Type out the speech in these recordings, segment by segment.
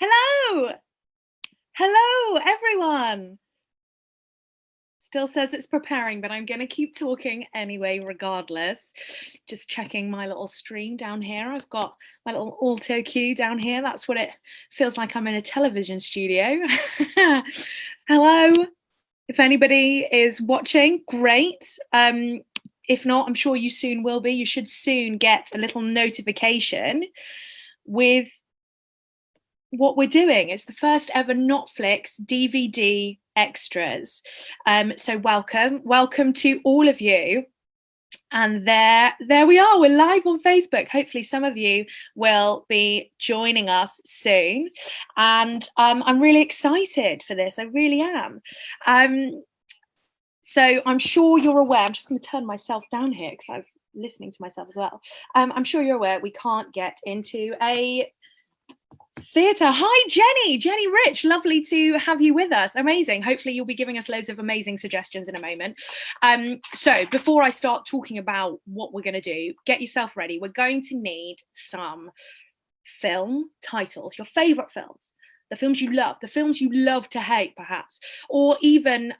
Hello! Hello, everyone! Still says it's preparing, but I'm going to keep talking anyway, regardless. Just checking my little stream down here. I've got my little auto cue down here. That's what it feels like. I'm in a television studio. Hello. If anybody is watching, great. If not, I'm sure you soon will be. You should soon get a little notification with what we're doing. It's the first ever Notflix DVD extras. So welcome to all of you. And there we are. We're live on Facebook. Hopefully some of you will be joining us soon. And I'm really excited for this. I really am. So I'm sure you're aware, I'm just going to turn myself down here because I'm listening to myself as well. I'm sure you're aware we can't get into a theatre. Hi, Jenny Rich, lovely to have you with us. Amazing. Hopefully you'll be giving us loads of amazing suggestions in a moment. So before I start talking about what we're going to do, get yourself ready. We're going to need some film titles, your favorite films, the films you love to hate, perhaps, or even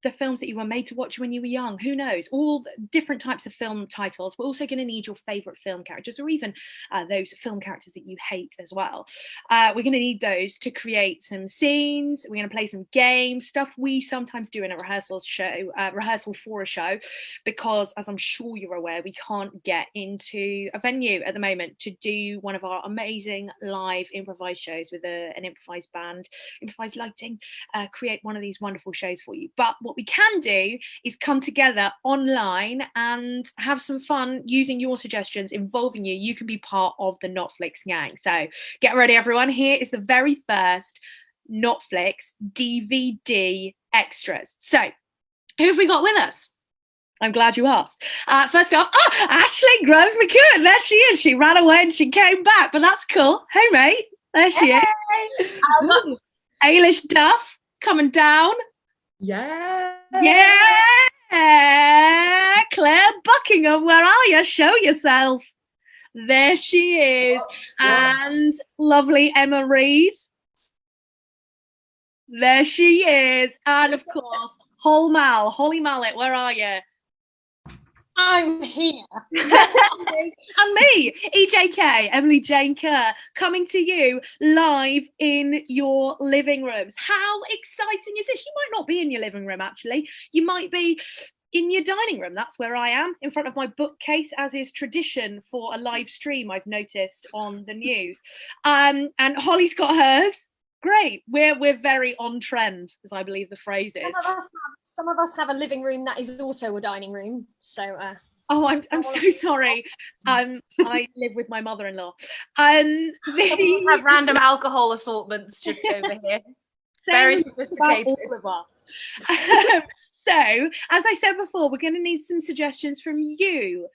the films that you were made to watch when you were young. Who knows? All different types of film titles. We're also going to need your favorite film characters, or even those film characters that you hate as well. We're going to need those to create some scenes. We're going to play some games, stuff we sometimes do in a rehearsal for a show, because as I'm sure you're aware, we can't get into a venue at the moment to do one of our amazing live improvised shows with an improvised band, improvised lighting, create one of these wonderful shows for you. But what we can do is come together online and have some fun using your suggestions, involving you. You can be part of the Notflix gang. So get ready, everyone. Here is the very first Notflix DVD extras. So who have we got with us? I'm glad you asked. First off, Ashley Groves-McKeown. There she is. She ran away and she came back, but that's cool. Hey, mate. There she is. Ailis Duff coming down. Yeah. Clare Buckingham, where are you? Show yourself. There she is. And lovely Emma Reed. There she is. And of course, Holly Mallett, where are you? I'm here. And me, EJK, Emily Jane Kerr, coming to you live in your living rooms. How exciting is this? You might not be in your living room, actually. You might be in your dining room. That's where I am, in front of my bookcase, as is tradition for a live stream, I've noticed on the news. And Holly's got hers. Great. We're very on trend, as I believe the phrase is. Some of us have a living room that is also a dining room. So oh, I'm so sorry. I live with my mother-in-law. We have random alcohol assortments just over here. Very sophisticated. All of us. So, as I said before, we're going to need some suggestions from you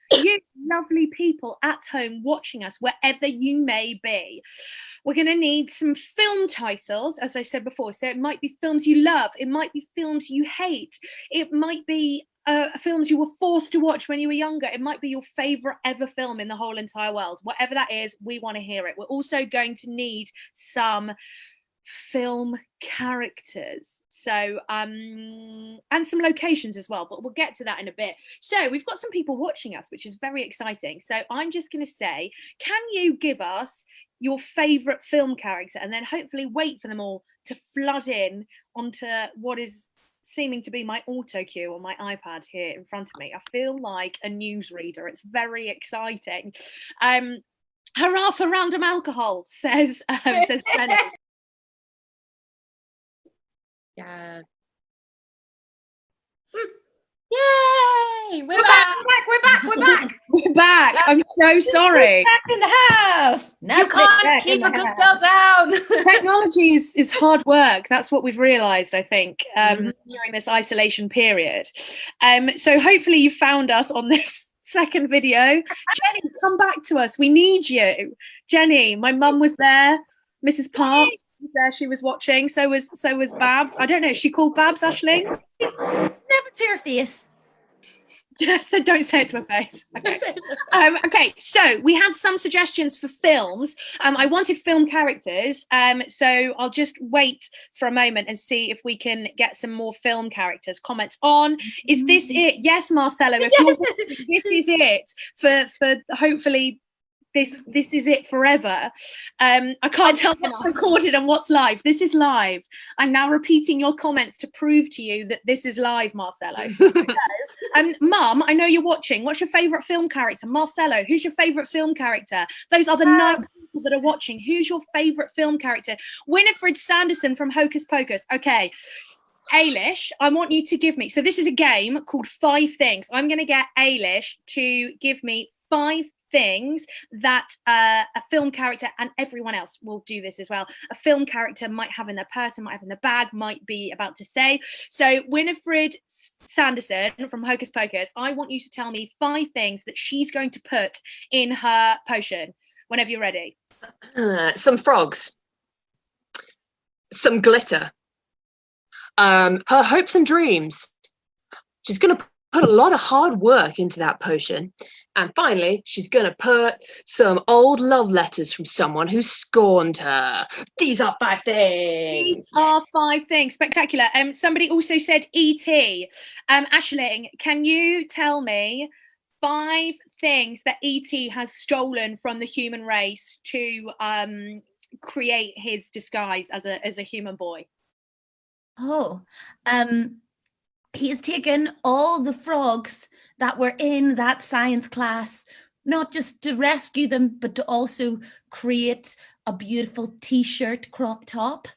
lovely people at home watching us, wherever you may be. We're going to need some film titles, as I said before. So it might be films you love. It might be films you hate. It might be films you were forced to watch when you were younger. It might be your favorite ever film in the whole entire world. Whatever that is, we want to hear it. We're also going to need some film characters, so and some locations as well, but we'll get to that in a bit. So we've got some people watching us, which is very exciting. So I'm just going to say, can you give us your favorite film character, and then hopefully wait for them all to flood in onto what is seeming to be my auto cue on my iPad here in front of me. I feel like a newsreader. It's very exciting. Hurrah for random alcohol, says Jenny. Yeah. yay! We're back. We're back. I'm so sorry. Back in the house. You can't keep a good girl down. Technology is hard work. That's what we've realised, I think, during this isolation period. So hopefully you found us on this second video. Jenny, come back to us. We need you. Jenny, my mum was there. Mrs. Parks was there. She was watching. So was Babs. I don't know. Is she called Babs, Ashley? Never to your face. So don't say it to her face. Okay. Okay, so we had some suggestions for films. I wanted film characters. So I'll just wait for a moment and see if we can get some more film characters. Comments on. Is this it? Yes, Marcelo. If you're this is it for hopefully this is it forever. I can't tell what's recorded and what's live. This is live. I'm now repeating your comments to prove to you that this is live, Marcelo. Mum, I know you're watching. What's your favourite film character? Marcelo, who's your favourite film character? Those are the 9 people that are watching. Who's your favourite film character? Winifred Sanderson from Hocus Pocus. Okay. Ailish, I want you to give me, so this is a game called 5 Things. I'm going to get Ailish to give me 5 things that a film character, and everyone else will do this as well, a film character might have in their purse, might have in their bag, might be about to say. So Winifred Sanderson from Hocus Pocus, I want you to tell me 5 things that she's going to put in her potion whenever you're ready. Some frogs, some glitter, her hopes and dreams. She's going to put a lot of hard work into that potion. And finally, she's going to put some old love letters from someone who scorned her. These are 5 things. These are 5 things. Spectacular. Somebody also said E.T. Aisling, can you tell me 5 things that E.T. has stolen from the human race to create his disguise as a human boy? Oh, he has taken all the frogs that were in that science class, not just to rescue them, but to also create a beautiful t-shirt crop top.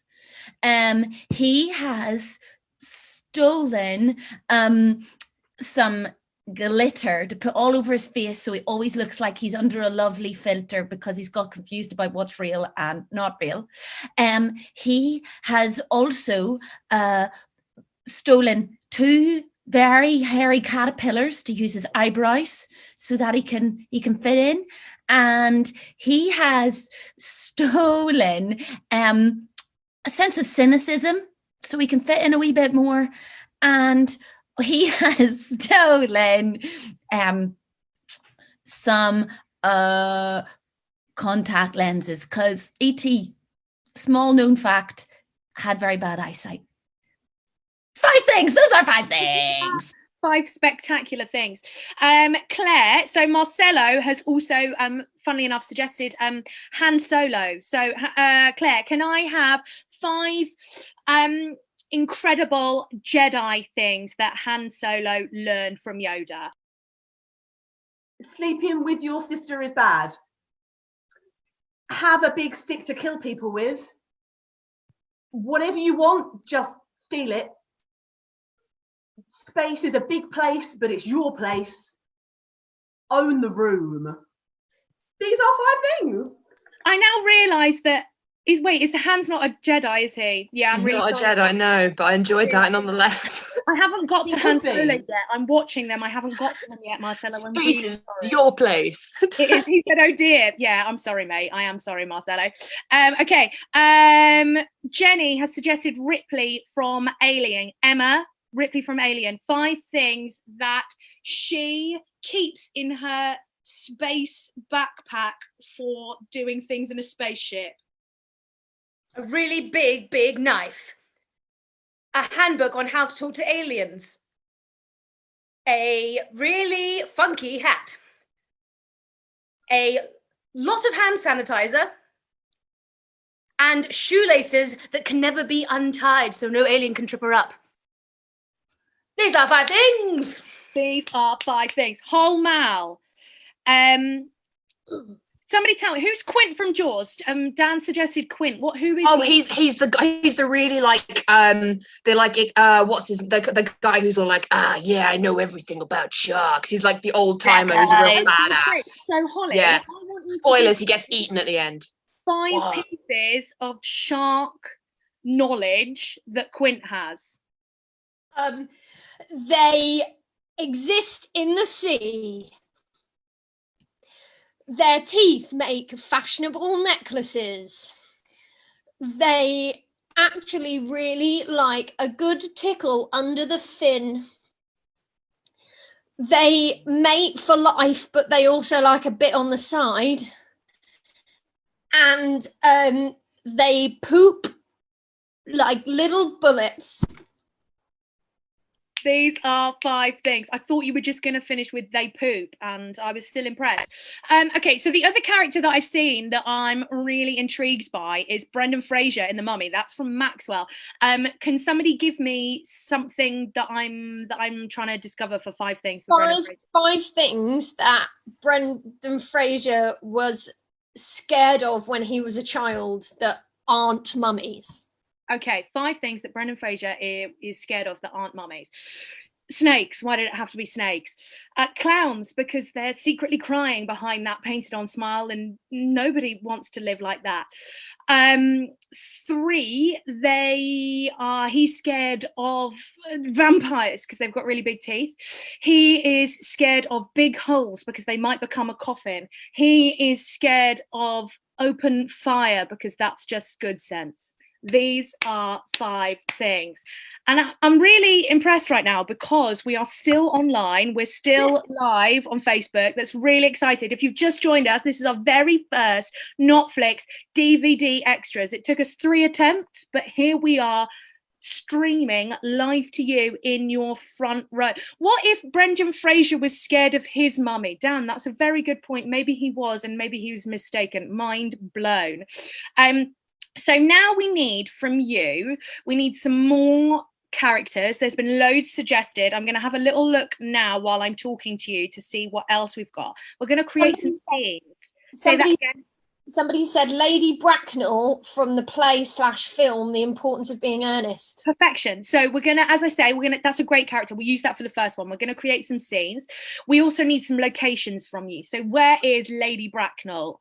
He has stolen some glitter to put all over his face, so he always looks like he's under a lovely filter because he's got confused about what's real and not real. He has also stolen 2 very hairy caterpillars to use as eyebrows so that he can fit in, and he has stolen a sense of cynicism so he can fit in a wee bit more, and he has stolen some contact lenses because E.T., small known fact, had very bad eyesight. 5 things. Those are 5 things. 5 spectacular things. Claire, so Marcelo has also, funnily enough, suggested Han Solo. So, Claire, can I have 5 incredible Jedi things that Han Solo learned from Yoda? Sleeping with your sister is bad. Have a big stick to kill people with. Whatever you want, just steal it. Space is a big place, but it's your place. Own the room. These are 5 things. I now realise that is Han's not a Jedi, is he? Yeah, He's not a Jedi, no, but I enjoyed that nonetheless. I haven't got to Han Solo yet. I'm watching them. I haven't got to them yet, Marcelo. Space is your place. He said, "Oh dear." Yeah, I'm sorry, mate. I am sorry, Marcelo. Okay. Jenny has suggested Ripley from Alien. Emma, Ripley from Alien. 5 things that she keeps in her space backpack for doing things in a spaceship. A really big knife. A handbook on how to talk to aliens. A really funky hat. A lot of hand sanitizer. And shoelaces that can never be untied so no alien can trip her up. These are 5 things. These are 5 things. Whole Mal. Somebody tell me, who's Quint from Jaws? Dan suggested Quint. Who is he? He's the guy. He's the really they're like what's his the guy who's all like, yeah, I know everything about sharks. He's like the old timer who's a real badass. So Holly, yeah. Spoilers, he gets eaten at the end. 5 pieces of shark knowledge that Quint has. They exist in the sea. Their teeth make fashionable necklaces. They actually really like a good tickle under the fin. They mate for life, but they also like a bit on the side. And they poop like little bullets. These are 5 things. I thought you were just going to finish with they poop, and I was still impressed. Okay, so the other character that I've seen that I'm really intrigued by is Brendan Fraser in The Mummy. That's from Maxwell. Can somebody give me something that I'm trying to discover for 5 things? For five things that Brendan Fraser was scared of when he was a child that aren't mummies. Okay, 5 things that Brendan Fraser is scared of that aren't mummies. Snakes. Why did it have to be snakes? Clowns, because they're secretly crying behind that painted on smile, and nobody wants to live like that. 3, he's scared of vampires because they've got really big teeth. He is scared of big holes because they might become a coffin. He is scared of open fire because that's just good sense. These are 5 things. And I'm really impressed right now because we are still online. We're still live on Facebook. That's really excited. If you've just joined us, this is our very first Notflix DVD extras. It took us 3 attempts, but here we are streaming live to you in your front row. What if Brendan Fraser was scared of his mummy? Dan, that's a very good point. Maybe he was, and maybe he was mistaken. Mind blown. So now we need from you, we need some more characters. There's been loads suggested. I'm going to have a little look now while I'm talking to you to see what else we've got. We're going to create some scenes. Say that again. Somebody said Lady Bracknell from the play/film, The Importance of Being Earnest. Perfection. So we're going to, as I say, that's a great character. We'll use that for the first one. We're going to create some scenes. We also need some locations from you. So where is Lady Bracknell?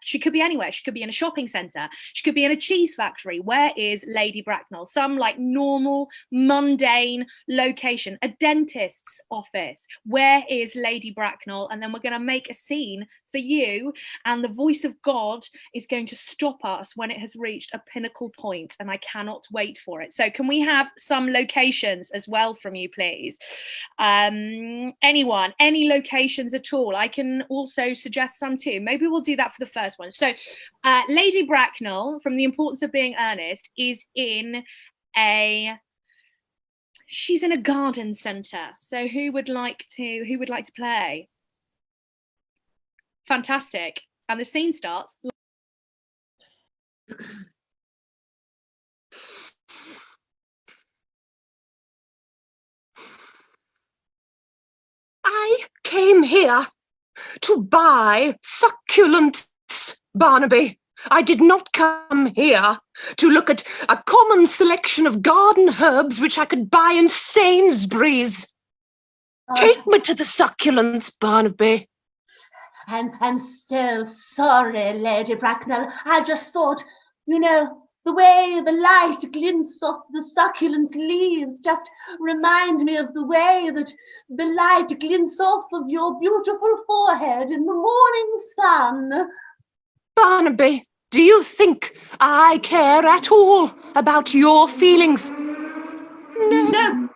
She could be anywhere. She could be in a shopping centre. She could be in a cheese factory. Where is Lady Bracknell? Some like normal, mundane location. A dentist's office. Where is Lady Bracknell? And then we're going to make a scene for you, and the voice of God is going to stop us when it has reached a pinnacle point, and I cannot wait for it. So can we have some locations as well from you, please? Anyone, any locations at all? I can also suggest some too. Maybe we'll do that for the first one. So Lady Bracknell from The Importance of Being Earnest is she's in a garden centre. So who would like to play? Fantastic. And the scene starts. I came here to buy succulents, Barnaby. I did not come here to look at a common selection of garden herbs which I could buy in Sainsbury's. Take me to the succulents, Barnaby. I'm so sorry, Lady Bracknell. I just thought, the way the light glints off the succulent leaves just remind me of the way that the light glints off of your beautiful forehead in the morning sun. Barnaby, do you think I care at all about your feelings? No.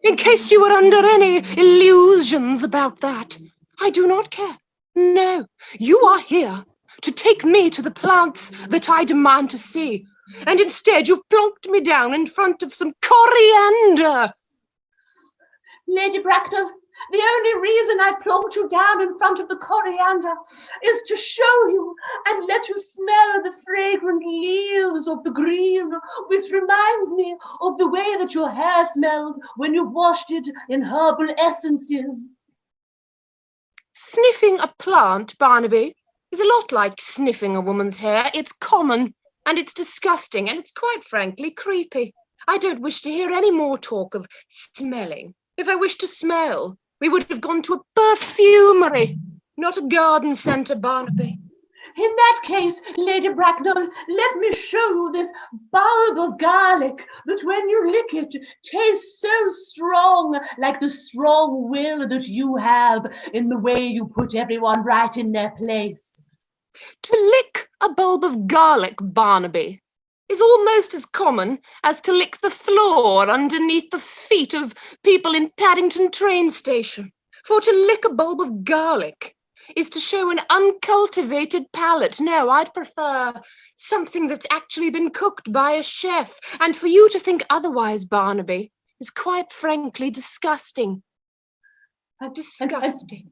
In case you were under any illusions about that, I do not care. No, you are here to take me to the plants that I demand to see, and instead you've plonked me down in front of some coriander. Lady Bracknell, the only reason I plonked you down in front of the coriander is to show you and let you smell the fragrant leaves of the green, which reminds me of the way that your hair smells when you've washed it in herbal essences. Sniffing a plant, Barnaby, is a lot like sniffing a woman's hair. It's common, and it's disgusting, and it's quite frankly creepy. I don't wish to hear any more talk of smelling. If I wished to smell, we would have gone to a perfumery, not a garden centre, Barnaby. In that case, Lady Bracknell, let me show you this bulb of garlic that when you lick it tastes so strong, like the strong will that you have in the way you put everyone right in their place. To lick a bulb of garlic, Barnaby, is almost as common as to lick the floor underneath the feet of people in Paddington train station. For to lick a bulb of garlic is to show an uncultivated palate. No, I'd prefer something that's actually been cooked by a chef. And for you to think otherwise, Barnaby, is quite frankly disgusting. Disgusting.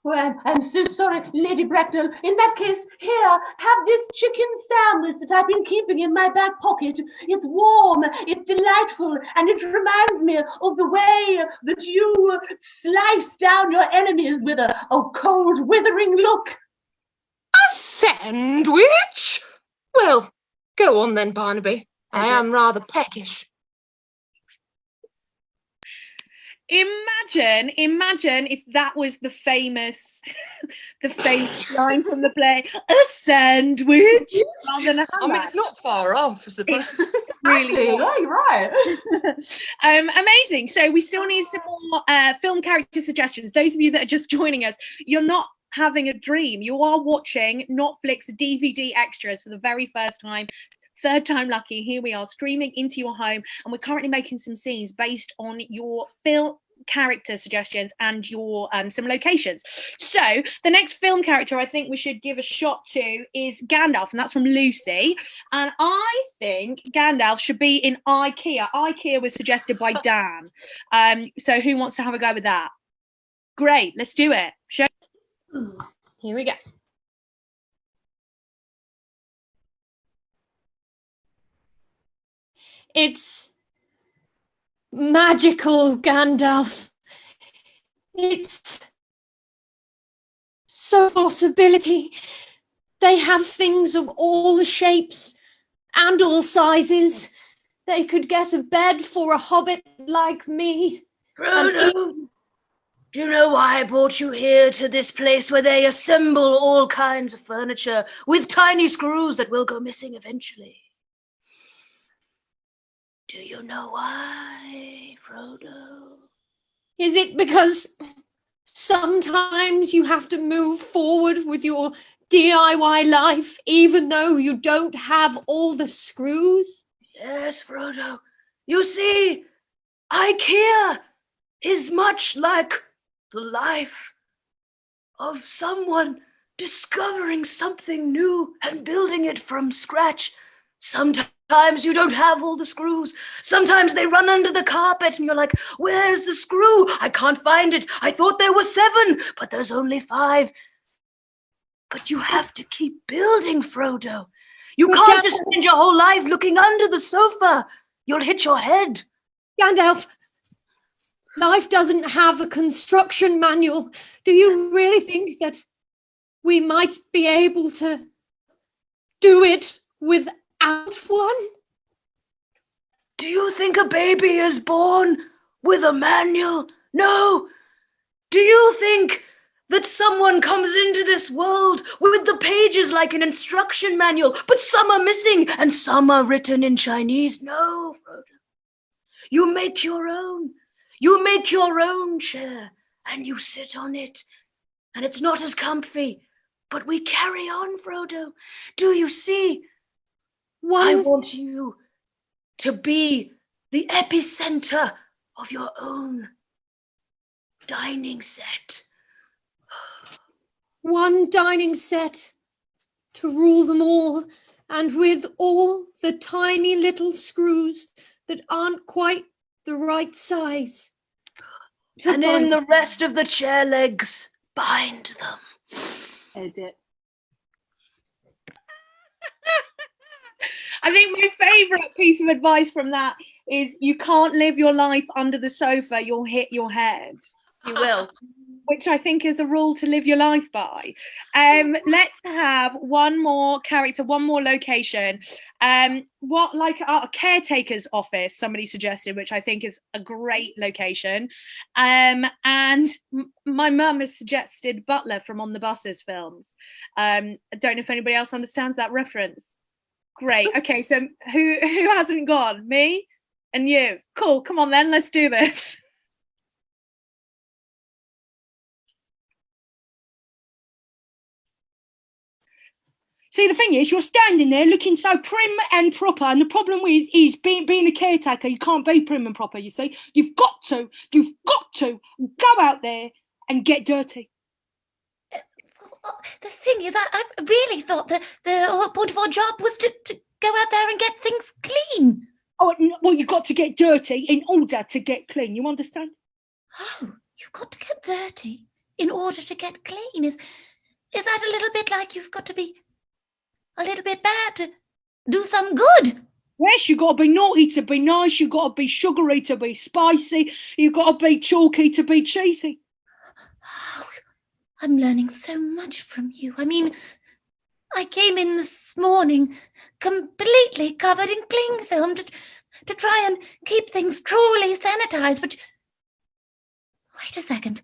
Well, I'm so sorry, Lady Bracknell. In that case, here, have this chicken sandwich that I've been keeping in my back pocket. It's warm, it's delightful, and it reminds me of the way that you slice down your enemies with a cold, withering look. A sandwich? Well, go on then, Barnaby. I am rather peckish. Imagine if that was the famous line from the play, a sandwich, rather than a I mean, it's not far off, I suppose. Really, yeah, you're right. Amazing. So we still need some more film character suggestions. Those of you that are just joining us, you're not having a dream. You are watching Notflix DVD extras for the very first time. Third time lucky, here we are streaming into your home, and we're currently making some scenes based on your film character suggestions and your some locations. So the next film character I think we should give a shot to is Gandalf, and that's from Lucy. And I think Gandalf should be in IKEA. IKEA was suggested by Dan. So who wants to have a go with that? Great, let's do it. Here we go. It's magical, Gandalf. It's so possibility. They have things of all shapes and all sizes. They could get a bed for a hobbit like me. Frodo, do you know why I brought you here to this place where they assemble all kinds of furniture with tiny screws that will go missing eventually? Do you know why, Frodo? Is it because sometimes you have to move forward with your DIY life even though you don't have all the screws? Yes, Frodo. You see, IKEA is much like the life of someone discovering something new and building it from scratch. Sometimes you don't have all the screws. Sometimes they run under the carpet and you're like, where's the screw? I can't find it. I thought there were 7, but there's only 5. But you have to keep building, Frodo. You can't just spend your whole life looking under the sofa. You'll hit your head. Gandalf, life doesn't have a construction manual. Do you really think that we might be able to do it without one? Do you think a baby is born with a manual? No. Do you think that someone comes into this world with the pages like an instruction manual, but some are missing and some are written in Chinese? No, Frodo. You make your own. You make your own chair and you sit on it. And it's not as comfy, but we carry on, Frodo. Do you see? I want you to be the epicenter of your own dining set. One dining set to rule them all, and with all the tiny little screws that aren't quite the right size. And in the rest of the chair legs, bind them. Edit. I think my favourite piece of advice from that is you can't live your life under the sofa, you'll hit your head. You will. Which I think is a rule to live your life by. Let's have one more character, one more location. What, like a caretaker's office, somebody suggested, which I think is a great location. And my mum has suggested Butler from On the Buses films. I don't know if anybody else understands that reference. Great. Okay, so who hasn't gone? Me and you. Cool. Come on then, let's do this. See, the thing is, you're standing there looking so prim and proper, and the problem is being a caretaker, you can't be prim and proper, you see. You've got to go out there and get dirty. The thing is, I really thought that the whole point of our job was to go out there and get things clean. Oh, well, you've got to get dirty in order to get clean. You understand? Oh, you've got to get dirty in order to get clean. Is that a little bit like you've got to be a little bit bad to do some good? Yes, you've got to be naughty to be nice. You've got to be sugary to be spicy. You've got to be chalky to be cheesy. Oh, I'm learning so much from you. I mean, I came in this morning completely covered in cling film to try and keep things truly sanitized, but wait a second.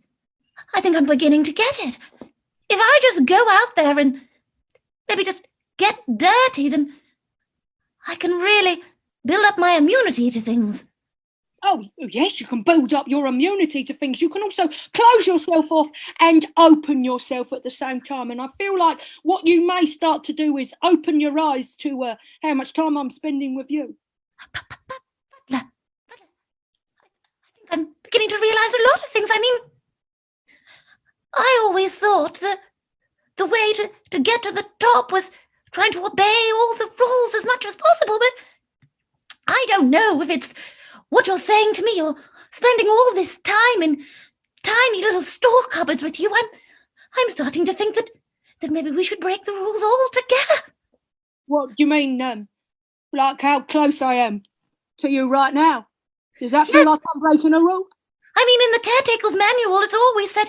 I think I'm beginning to get it. If I just go out there and maybe just get dirty, then I can really build up my immunity to things. Oh, yes, you can build up your immunity to things. You can also close yourself off and open yourself at the same time. And I feel like what you may start to do is open your eyes to how much time I'm spending with you. Butler, I think I'm beginning to realise a lot of things. I mean, I always thought that the way to get to the top was trying to obey all the rules as much as possible, but I don't know if it's what you're saying to me or spending all this time in tiny little store cupboards with you. I'm starting to think that maybe we should break the rules altogether. What do you mean, like how close I am to you right now? Does that feel like I'm breaking a rule? I mean, in the caretaker's manual, it's always said,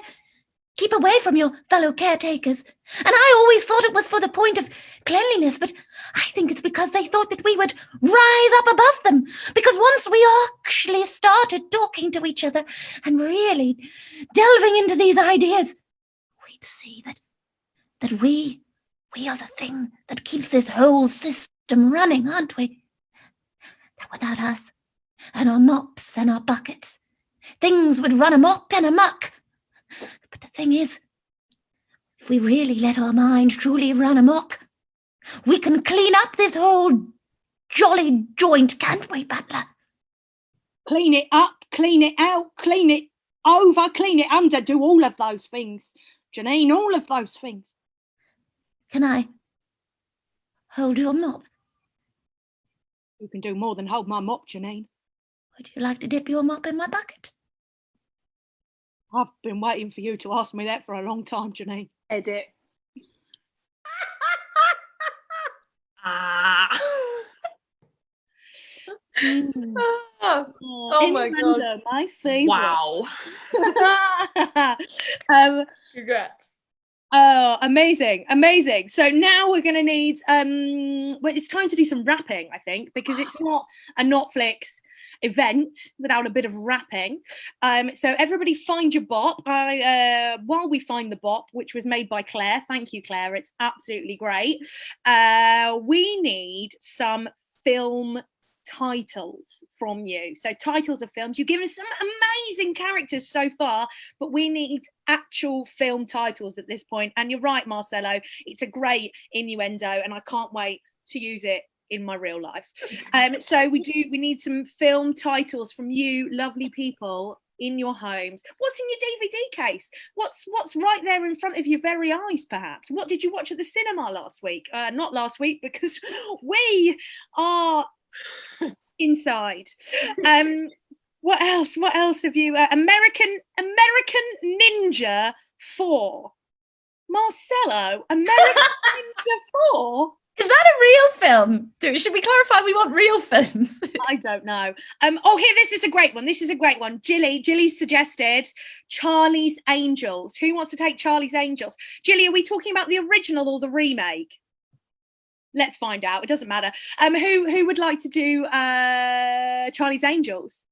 keep away from your fellow caretakers. And I always thought it was for the point of cleanliness, but I think it's because they thought that we would rise up above them. Because once we actually started talking to each other and really delving into these ideas, we'd see that we are the thing that keeps this whole system running, aren't we? That without us and our mops and our buckets, things would run amok and amuck. But the thing is, if we really let our mind truly run amok, we can clean up this whole jolly joint, can't we, Butler? Clean it up, clean it out, clean it over, clean it under, do all of those things. Janine, all of those things. Can I hold your mop? You can do more than hold my mop, Janine. Would you like to dip your mop in my bucket? I've been waiting for you to ask me that for a long time, Janine. Edit. Ah. Oh my God. My favourite. Wow. Congrats. Oh, amazing, amazing. So now we're going to need, well, it's time to do some rapping, I think, because it's not a Notflix event without a bit of rapping. So everybody find your bop. While we find the bop, which was made by Claire, thank you, Claire, it's absolutely great. We need some film titles from you. So titles of films. You've given us some amazing characters so far, but we need actual film titles at this point. And you're right, Marcelo, it's a great innuendo and I can't wait to use it in my real life. So we need some film titles from you lovely people in your homes. What's in your DVD case? What's right there in front of your very eyes, perhaps? What did you watch at the cinema last week? Not last week, because we are inside. What else have you? American Ninja 4. Marcelo, American Ninja 4? Is that a real film? Should we clarify we want real films? I don't know. Here, this is a great one. Jilly suggested Charlie's Angels. Who wants to take Charlie's Angels? Jilly, are we talking about the original or the remake? Let's find out. It doesn't matter. Who would like to do Charlie's Angels?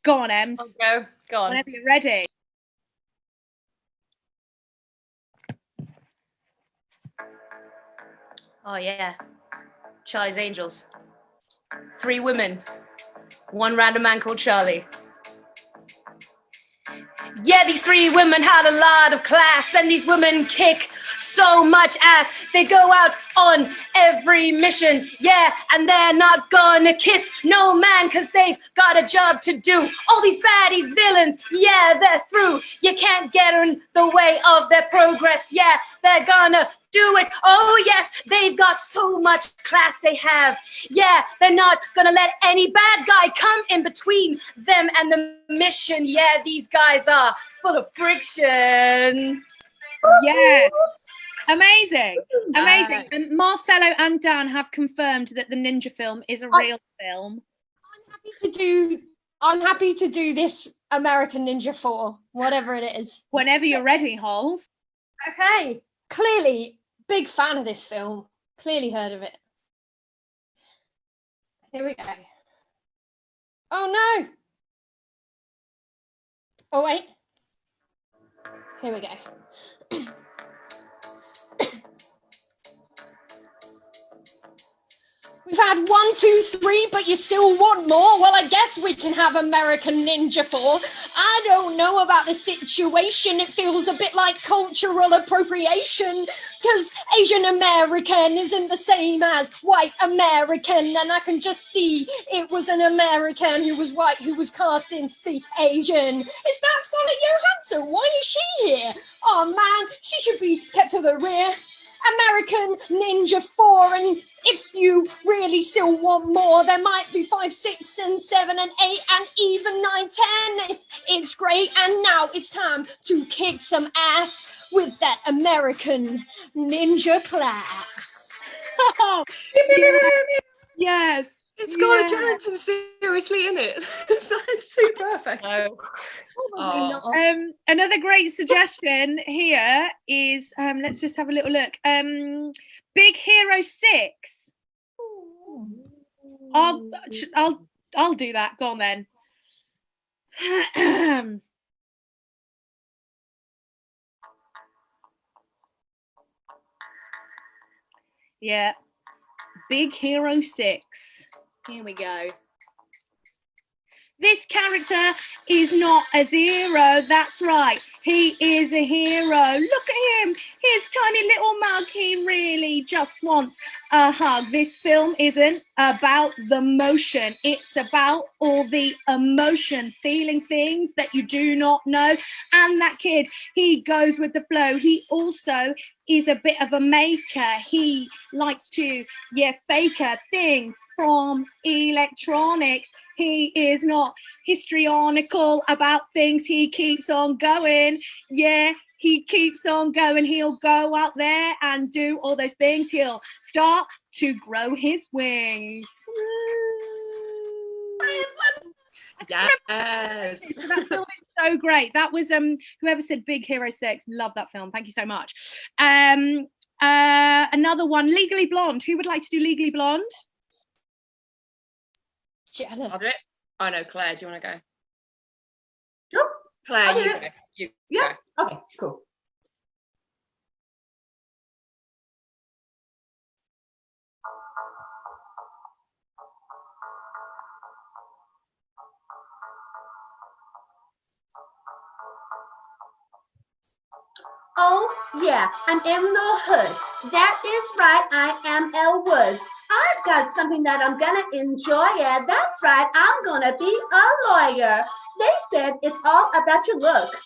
Go on, Ems. Okay, go on. Whenever you're ready. Oh yeah, Charlie's Angels. 3 women, 1 random man called Charlie. Yeah, these three women had a lot of class, and these women kick so much ass. They go out on every mission, yeah, and they're not gonna kiss no man, cause they've got a job to do. All these baddies, villains, yeah, they're through. You can't get in the way of their progress, yeah, they're gonna do it. Oh yes, they've got so much class they have. Yeah, they're not gonna let any bad guy come in between them and the mission. Yeah, these guys are full of friction. Yes. Amazing. Amazing. Nice. And Marcelo and Dan have confirmed that the ninja film is a real film. I'm happy to do this American Ninja 4, whatever it is. Whenever you're ready, Holes. Okay. Clearly, big fan of this film. Clearly heard of it. Here we go. Oh no! Oh wait. Here we go. We've had 1, 2, 3, but you still want more? Well, I guess we can have American Ninja 4. I don't know about the situation. It feels a bit like cultural appropriation, because Asian American isn't the same as white American, and I can just see it was an American who was white who was cast in the Asian. Is that Scarlett Johansson? Why is she here? Oh man, she should be kept to the rear. American Ninja 4, and if you really still want more, there might be 5, 6, and 7, and 8, and even 9, 10. It's great, and now it's time to kick some ass with that American Ninja class. Oh, yes. It's Scarlett Johansson seriously in it. That's too perfect. Probably not. Another great suggestion here is let's just have a little look. Big Hero 6. I'll do that. Go on then. Yeah. Big Hero 6. Here we go. This character is not a zero, that's right. He is a hero. Look at him, his tiny little mug. He really just wants a hug. This film isn't about the motion. It's about all the emotion, feeling things that you do not know. And that kid, he goes with the flow. He also is a bit of a maker. He likes to, faker things from electronics. He is not histrionical about things. He keeps on going. Yeah, he keeps on going. He'll go out there and do all those things. He'll start to grow his wings. Yes. So that film is so great. That was whoever said Big Hero 6. Love that film. Thank you so much. Another one, Legally Blonde. Who would like to do Legally Blonde? Jealous. I'll do it. Oh no, Claire, do you want to go? Sure. Claire, I'll do you it. go. You Yeah. go. Okay, cool. Oh, yeah, I'm in the hood. That is right, I am Elle Woods. I've got something that I'm gonna enjoy. Yeah, that's right, I'm gonna be a lawyer. They said it's all about your looks.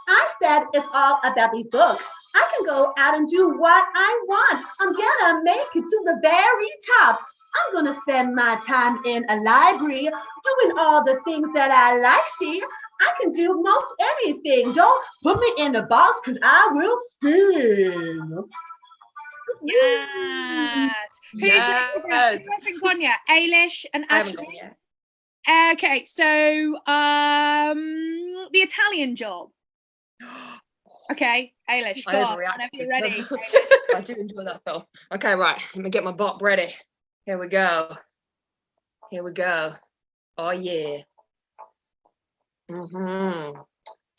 I said it's all about these books. I can go out and do what I want. I'm gonna make it to the very top. I'm gonna spend my time in a library doing all the things that I like. See, I can do most anything. Don't put me in a box because I will sing. Yes. Who hasn't gone yet? Ailish and I haven't gone Ashley. yet. Okay, so the Italian Job. Okay, Ailish, go on. Whenever you're ready. I do enjoy that film. Okay, right. Let me get my bop ready. Here we go. Here we go. Oh yeah. You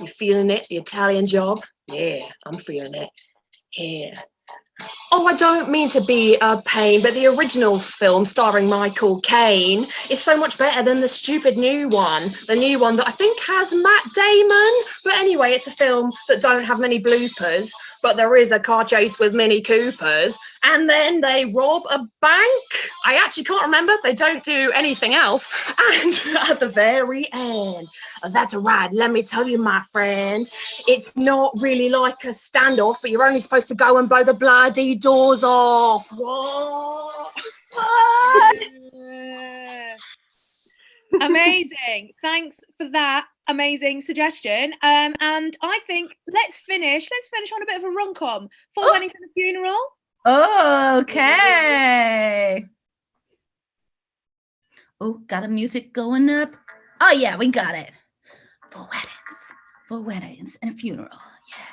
feeling it? The Italian Job? Yeah, I'm feeling it. Yeah. Oh, I don't mean to be a pain, but the original film starring Michael Caine is so much better than the stupid new one. The new one that I think has Matt Damon. But anyway, it's a film that don't have many bloopers, but there is a car chase with Mini Coopers, and then they rob a bank. I actually can't remember. They don't do anything else. And at the very end, that's right, let me tell you, my friend, it's not really like a standoff, but you're only supposed to go and blow the bloody doors off. What? Amazing. Thanks for that amazing suggestion. And I think let's finish on a bit of a rom-com for Wedding and the Funeral. Okay. Oh, got a music going up. Oh yeah, we got it. For weddings and a funeral. Yeah.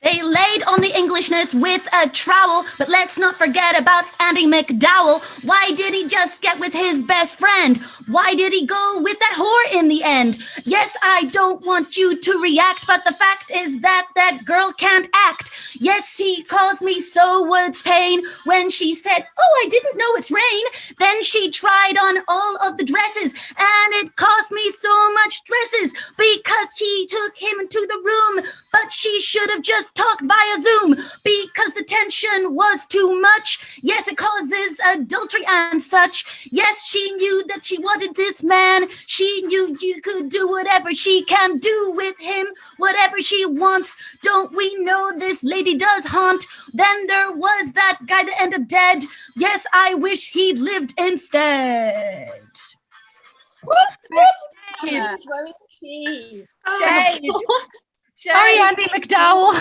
They laid on the Englishness with a trowel, but let's not forget about Andy McDowell. Why did he just get with his best friend? Why did he go with that whore in the end? Yes, I don't want you to react, but the fact is that that girl can't act. Yes, she caused me so much pain when she said, oh, I didn't know it's rain. Then she tried on all of the dresses, and it cost me so much stresses because she took him into the room, but she should have just talked via Zoom because the tension was too much. Yes, it causes adultery and such. Yes, she knew that she wanted this man. She knew you could do whatever she can do with him, whatever she wants. Don't we know this lady does haunt? Then there was that guy that ended up dead. Yes, I wish he'd lived instead. Yeah. Sorry, Andy McDowell.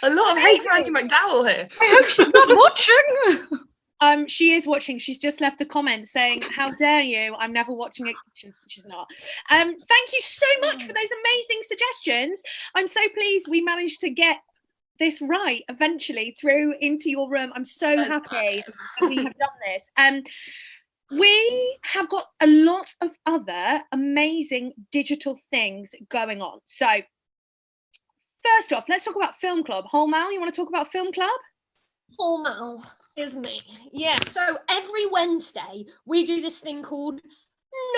A lot of hate for Andy McDowell here. I hope she's not watching. She is watching. She's just left a comment saying, how dare you? I'm never watching it. She's not. Thank you so much for those amazing suggestions. I'm so pleased we managed to get this right eventually through into your room. I'm so happy we have done this. We have got a lot of other amazing digital things going on. So first off, let's talk about Film Club. Mal, you want to talk about Film Club? Mal is me. Yeah, so every Wednesday we do this thing called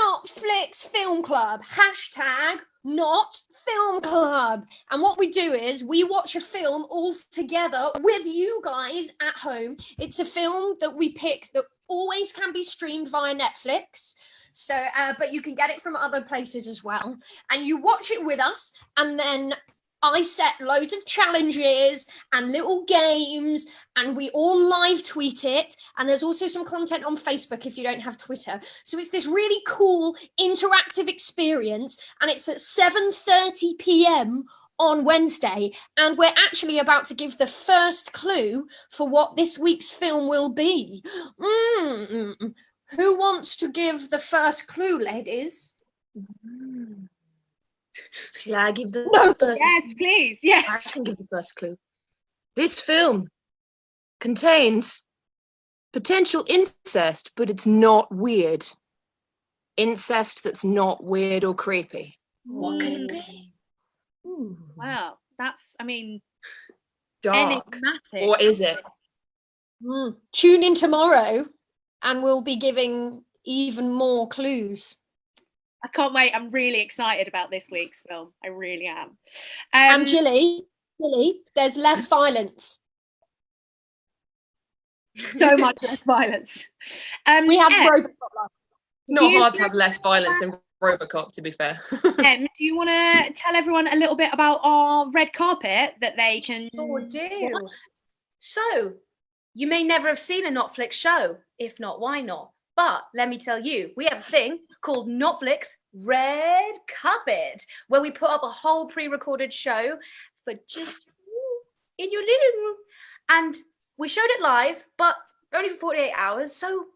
Notflix Film Club. #Not Film Club. And what we do is we watch a film all together with you guys at home. It's a film that we pick that always can be streamed via Netflix. So, but you can get it from other places as well. And you watch it with us, and then I set loads of challenges and little games, and we all live tweet it. And there's also some content on Facebook if you don't have Twitter. So it's this really cool interactive experience, and it's at 7:30 p.m. on Wednesday, and we're actually about to give the first clue for what this week's film will be. Who wants to give the first clue, ladies? Shall I give the first? Yes, please. Yes. I can give the first clue. This film contains potential incest, but it's not weird. Incest that's not weird or creepy. What could it be? Ooh, wow, that's, I mean, Dark. enigmatic. Or is it? Tune in tomorrow and we'll be giving even more clues. I can't wait. I'm really excited about this week's film. I really am. And Jilly, there's less violence. So much less violence. We have Robocop. It's not hard to have less violence than Robocop, to be fair. Do you want to tell everyone a little bit about our red carpet that they can do? So, you may never have seen a Notflix show. If not, why not? But let me tell you, we have a thing called Notflix Red Carpet, where we put up a whole pre-recorded show for just in your living room. And we showed it live, but only for 48 hours. So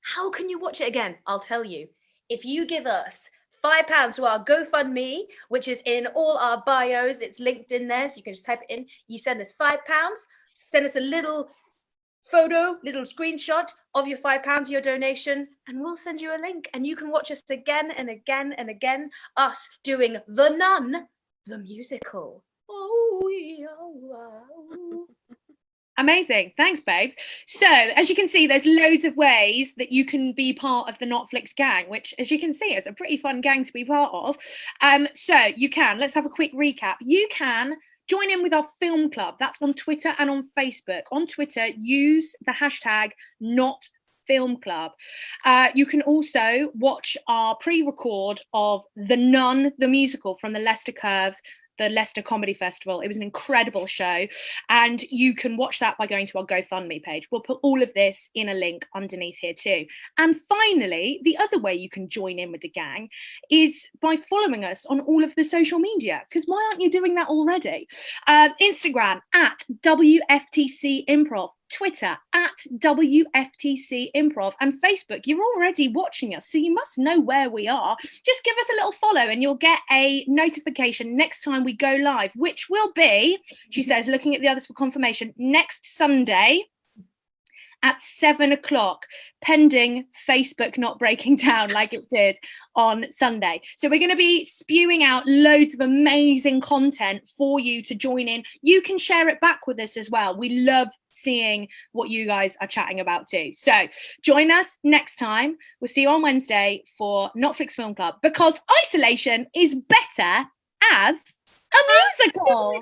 how can you watch it again? I'll tell you. If you give us £5 to our GoFundMe, which is in all our bios, it's linked in there, so you can just type it in. You send us £5, send us a little photo, little screenshot of your £5, your donation, and we'll send you a link, and you can watch us again and again and again, us doing The Nun the musical. Oh, yeah, wow. Amazing. Thanks, babes. So, as you can see, there's loads of ways that you can be part of the Notflix gang, which, as you can see, it's a pretty fun gang to be part of. So you can, let's have a quick recap. You can join in with our film club. That's on Twitter and on Facebook. On Twitter, use the hashtag #NotFilmClub. You can also watch our pre-record of The Nun, the musical from the Leicester Comedy Festival. It was an incredible show, and you can watch that by going to our GoFundMe page. We'll put all of this in a link underneath here too. And finally, the other way you can join in with the gang is by following us on all of the social media, because why aren't you doing that already? Instagram at WFTC Improv, Twitter at WFTC Improv, and Facebook. You're already watching us, so you must know where we are. Just give us a little follow and you'll get a notification next time we go live, which will be, she says, looking at the others for confirmation, next Sunday at 7 o'clock, pending Facebook not breaking down like it did on Sunday. So we're going to be spewing out loads of amazing content for you to join in. You can share it back with us as well. We love seeing what you guys are chatting about too. So join us next time. We'll see you on Wednesday for Notflix Film Club, because isolation is better as a musical.